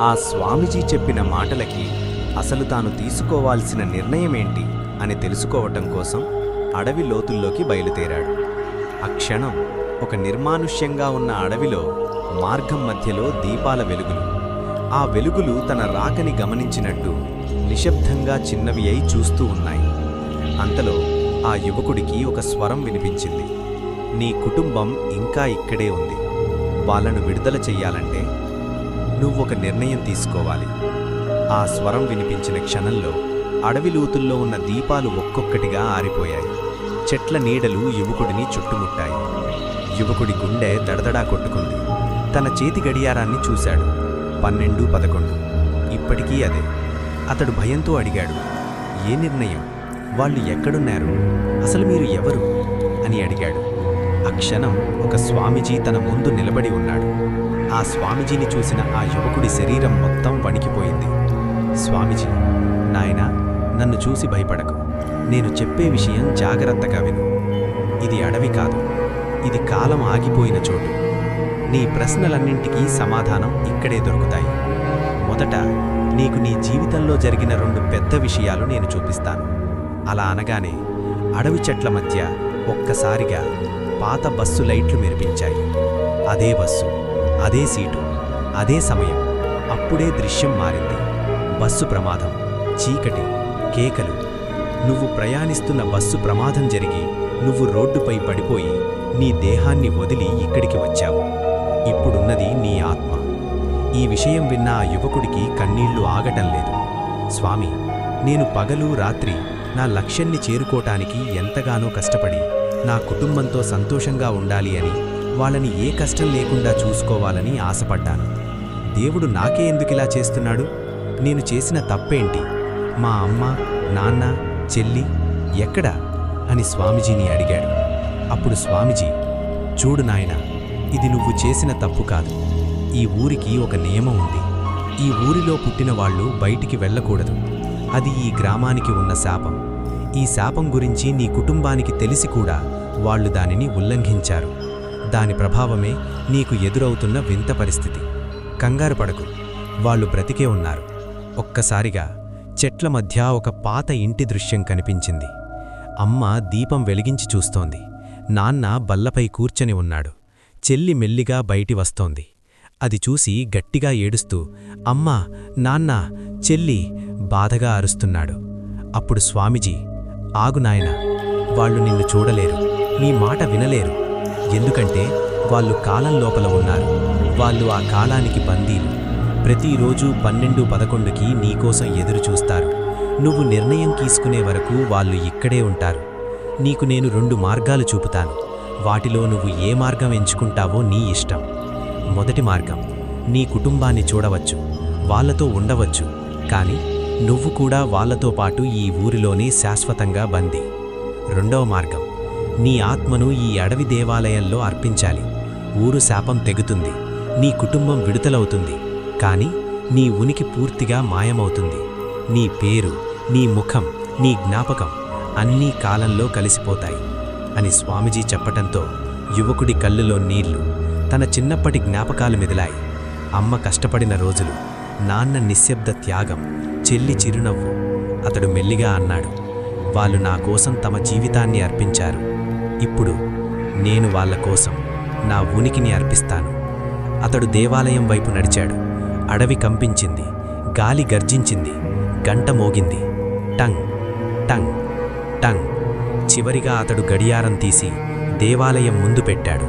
ఆ స్వామీజీ చెప్పిన మాటలకి అసలు తాను తీసుకోవాల్సిన నిర్ణయమేంటి అని తెలుసుకోవటం కోసం అడవి లోతుల్లోకి బయలుదేరాడు. ఆ క్షణం ఒక నిర్మానుష్యంగా ఉన్న అడవిలో మార్గం మధ్యలో దీపాల వెలుగులు. ఆ వెలుగులు తన రాకని గమనించినట్టు నిశ్శబ్దంగా చిన్నవి అయి చూస్తూ ఉన్నాయి. అంతలో ఆ యువకుడికి ఒక స్వరం వినిపించింది. నీ కుటుంబం ఇంకా ఇక్కడే ఉంది. వాళ్ళను విడుదల చెయ్యాలంటే నువ్వొక నిర్ణయం తీసుకోవాలి. ఆ స్వరం వినిపించిన క్షణంలో అడవి లోతుల్లో ఉన్న దీపాలు ఒక్కొక్కటిగా ఆరిపోయాయి. చెట్ల నీడలు యువకుడిని చుట్టుముట్టాయి. యువకుడి గుండె దడదడా కొట్టుకుంది. తన చేతి గడియారాన్ని చూశాడు. 12:11. ఇప్పటికీ అదే. అతడు భయంతో అడిగాడు, ఏ నిర్ణయం? వాళ్ళు ఎక్కడున్నారు? అసలు మీరు ఎవరు అని అడిగాడు. ఆ క్షణం ఒక స్వామీజీ తన ముందు నిలబడి ఉన్నాడు. ఆ స్వామీజీని చూసిన ఆ యువకుడి శరీరం మొత్తం వణికిపోయింది. స్వామీజీ, నాయనా, నన్ను చూసి భయపడకు. నేను చెప్పే విషయం జాగ్రత్తగా విను. ఇది అడవి కాదు, ఇది కాలం ఆగిపోయిన చోటు. నీ ప్రశ్నలన్నింటికీ సమాధానం ఇక్కడే దొరుకుతాయి. మొదట నీకు నీ జీవితంలో జరిగిన 2 పెద్ద విషయాలు నేను చూపిస్తాను. అలా అనగానే అడవి చెట్ల మధ్య ఒక్కసారిగా పాత బస్సు లైట్లు మెరిపించాయి. అదే బస్సు, అదే సీటు, అదే సమయం. అప్పుడే దృశ్యం మారింది. బస్సు ప్రమాదం, చీకటి, కేకలు. నువ్వు ప్రయాణిస్తున్న బస్సు ప్రమాదం జరిగి నువ్వు రోడ్డుపై పడిపోయి నీ దేహాన్ని వదిలి ఇక్కడికి వచ్చావు. ఇప్పుడున్నది నీ ఆత్మ. ఈ విషయం విన్న ఆ యువకుడికి కన్నీళ్లు ఆగటం లేదు. స్వామి, నేను పగలు రాత్రి నా లక్ష్యాన్ని చేరుకోటానికి ఎంతగానో కష్టపడి నా కుటుంబంతో సంతోషంగా ఉండాలి అని, వాళ్ళని ఏ కష్టం లేకుండా చూసుకోవాలని ఆశపడ్డాను. దేవుడు నాకే ఎందుకిలా చేస్తున్నాడు? నేను చేసిన తప్పేంటి? మా అమ్మ, నాన్న, చెల్లి ఎక్కడా అని స్వామీజీని అడిగాడు. అప్పుడు స్వామీజీ, చూడు నాయనా, ఇది నువ్వు చేసిన తప్పు కాదు. ఈ ఊరికి ఒక నియమం ఉంది. ఈ ఊరిలో పుట్టిన వాళ్ళు బయటికి వెళ్ళకూడదు. అది ఈ గ్రామానికి ఉన్న శాపం. ఈ శాపం గురించి నీ కుటుంబానికి తెలిసి కూడా వాళ్ళు దానిని ఉల్లంఘించారు. దాని ప్రభావమే నీకు ఎదురవుతున్న వింత పరిస్థితి. కంగారు పడకు, వాళ్ళు బ్రతికే ఉన్నారు. ఒక్కసారిగా చెట్ల మధ్య ఒక పాత ఇంటి దృశ్యం కనిపించింది. అమ్మ దీపం వెలిగించి చూస్తోంది. నాన్న బల్లపై కూర్చొని ఉన్నాడు. చెల్లి మెల్లిగా బయటి వస్తోంది. అది చూసి గట్టిగా ఏడుస్తూ అమ్మా, నాన్న, చెల్లి బాధగా అరుస్తున్నాడు. అప్పుడు స్వామీజీ, ఆగు నాయనా, వాళ్ళు నిన్ను చూడలేరు, నీ మాట వినలేరు. ఎందుకంటే వాళ్ళు కాలం లోపల ఉన్నారు. వాళ్ళు ఆ కాలానికి బందీలు. ప్రతిరోజు 12:11కి నీకోసం ఎదురుచూస్తారు. నువ్వు నిర్ణయం తీసుకునే వరకు వాళ్ళు ఇక్కడే ఉంటారు. నీకు నేను 2 మార్గాలు చూపుతాను. వాటిలో నువ్వు ఏ మార్గం ఎంచుకుంటావో నీ ఇష్టం. మొదటి మార్గం, నీ కుటుంబాన్ని చూడవచ్చు, వాళ్లతో ఉండవచ్చు, కానీ నువ్వు కూడా వాళ్లతో పాటు ఈ ఊరిలోనే శాశ్వతంగా బందీ. రెండవ మార్గం, నీ ఆత్మను ఈ అడవి దేవాలయంలో అర్పించాలి. ఊరు శాపం తెగుతుంది, నీ కుటుంబం విడుదలవుతుంది, కానీ నీ ఉనికి పూర్తిగా మాయమవుతుంది. నీ పేరు, నీ ముఖం, నీ జ్ఞాపకం అన్నీ కాలంలో కలిసిపోతాయి అని స్వామీజీ చెప్పటంతో యువకుడి కళ్ళులో నీళ్లు, తన చిన్నప్పటి జ్ఞాపకాలు మెదిలాయి. అమ్మ కష్టపడిన రోజులు, నాన్న నిశ్శబ్ద త్యాగం, చెల్లి చిరునవ్వు. అతడు మెల్లిగా అన్నాడు, వాళ్ళు నా కోసం తమ జీవితాన్ని అర్పించారు. ఇప్పుడు నేను వాళ్ళ కోసం నా ఉనికిని అర్పిస్తాను. అతడు దేవాలయం వైపు నడిచాడు. అడవి కంపించింది, గాలి గర్జించింది, గంట మోగింది. Tongue tongue tongue. చివరిగా అతడు గడియారం తీసి దేవాలయం ముందు పెట్టాడు.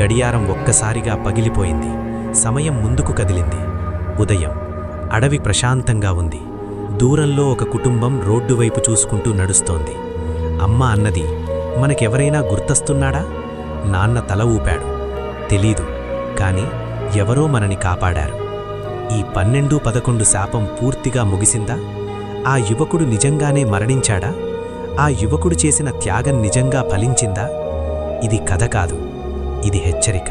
గడియారం ఒక్కసారిగా పగిలిపోయింది. సమయం ముందుకు కదిలింది. ఉదయం. అడవి ప్రశాంతంగా ఉంది. దూరంలో ఒక కుటుంబం రోడ్డు వైపు చూసుకుంటూ నడుస్తోంది. అమ్మ అన్నది, మనకెవరైనా గుర్తొస్తున్నాడా? నాన్న తల ఊపాడు. తెలీదు, కాని ఎవరో మనని కాపాడారు. ఈ 12-11 శాపం పూర్తిగా ముగిసిందా? ఆ యువకుడు నిజంగానే మరణించాడా? ఆ యువకుడు చేసిన త్యాగం నిజంగా ఫలించిందా? ఇది కథ కాదు, ఇది హెచ్చరిక.